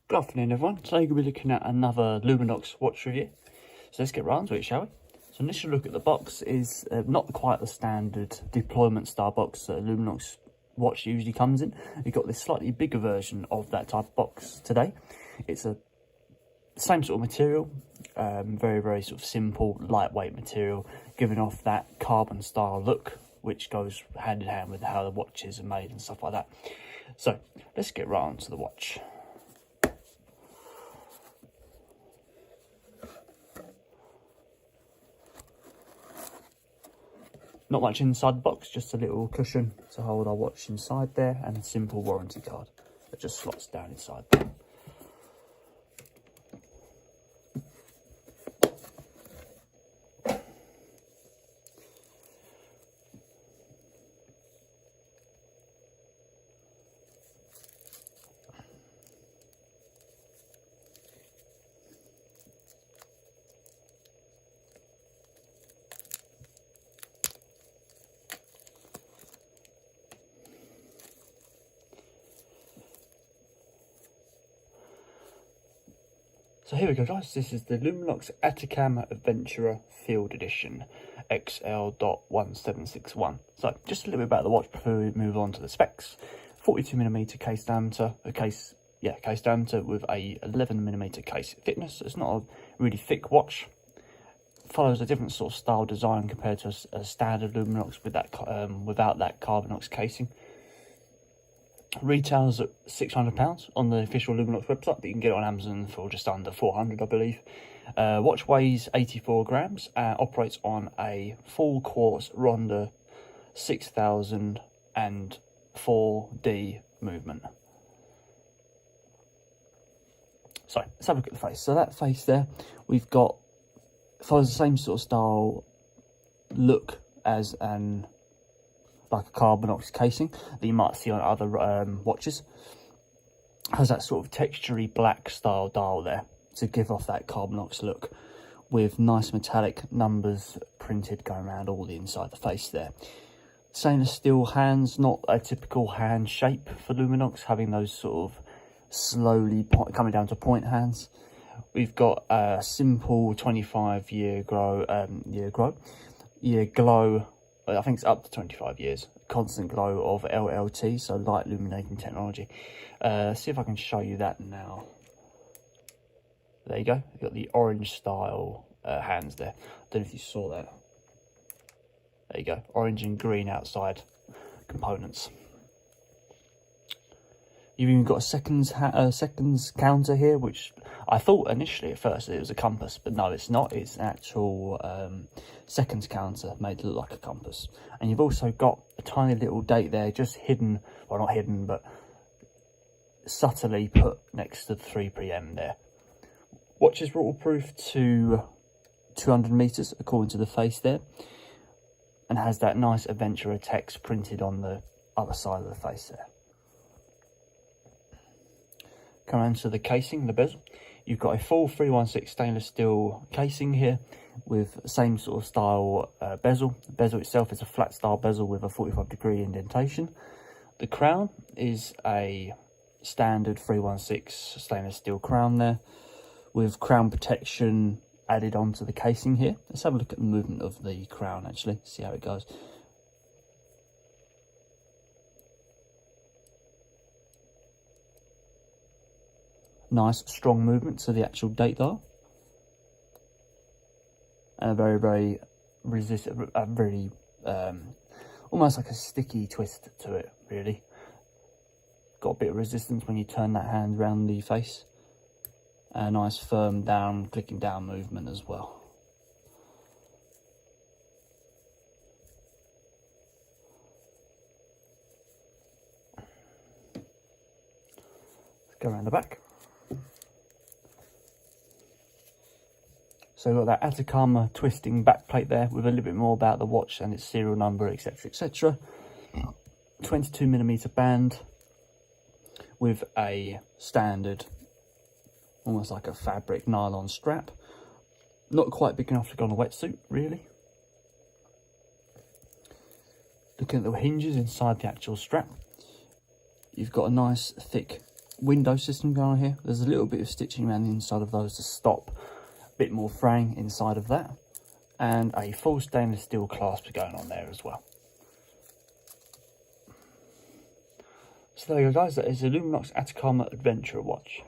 Good afternoon everyone. Today we'll be looking at another Luminox watch review. So let's get right into it, shall we? So initial look at the box is not quite the standard deployment style box that a Luminox watch usually comes in. We've got this slightly bigger version of that type of box today. It's a same sort of material, very sort of simple, lightweight material, giving off that carbon style look, which goes hand in hand with how the watches are made and stuff like that. So let's get right onto the watch. Not much inside the box, just a little cushion to hold our watch inside there, and a simple warranty card that just slots down inside there. So here we go guys, this is the Luminox Atacama Adventurer Field Edition XL.1761. So just a little bit about the watch before we move on to the specs. 42mm case diameter, case diameter with a 11mm case thickness. It's not a really thick watch. Follows a different sort of style design compared to a standard Luminox with that without that Carbonox casing. Retails at £600 on the official Luminox website, but you can get it on Amazon for just under 400, I believe. Watch weighs 84 grams, operates on a full quartz Ronda 6000 and 4D movement. So let's have a look at the face. So that face there, we've got, follows the same sort of style look as an like a Carbonox casing that you might see on other watches. Has that sort of textury black style dial there to give off that Carbonox look, with nice metallic numbers printed going around all the inside the face there. Stainless steel hands, not a typical hand shape for Luminox, having those sort of slowly coming down to point hands. We've got a simple 25-year glow. I think it's up to 25 years. Constant glow of LLT, so light illuminating technology. See if I can show you that now. There you go. You've got the orange style hands there. Don't know if you saw that. There you go. Orange and green outside components. You've even got a seconds counter here, which I thought initially at first it was a compass, but no, it's not. It's an actual seconds counter made to look like a compass. And you've also got a tiny little date there, just hidden, well not hidden, but subtly put next to the 3 PM there. Watch is waterproof to 200 meters, according to the face there, and has that nice adventurer text printed on the other side of the face there. Come around to the casing, the bezel. You've got a full 316 stainless steel casing here with the same sort of style bezel. The bezel itself is a flat style bezel with a 45-degree indentation. The crown is a standard 316 stainless steel crown there, with crown protection added onto the casing here. Let's have a look at the movement of the crown actually, see how it goes. Nice strong movement to the actual date dial, and a very resistant, really almost like a sticky twist to it really. Got a bit of resistance when you turn that hand around the face, and a nice firm down, clicking down movement as well. Let's go around the back. So we've got that Atacama twisting backplate there with a little bit more about the watch and its serial number, etc, etc. 22mm band with a standard, almost like a fabric nylon strap. Not quite big enough to go on a wetsuit, really. Looking at the hinges inside the actual strap, you've got a nice thick window system going on here. There's a little bit of stitching around the inside of those to stop a bit more fraying inside of that, and a full stainless steel clasp going on there as well. So there you go guys, that is a Luminox Atacama Adventurer watch.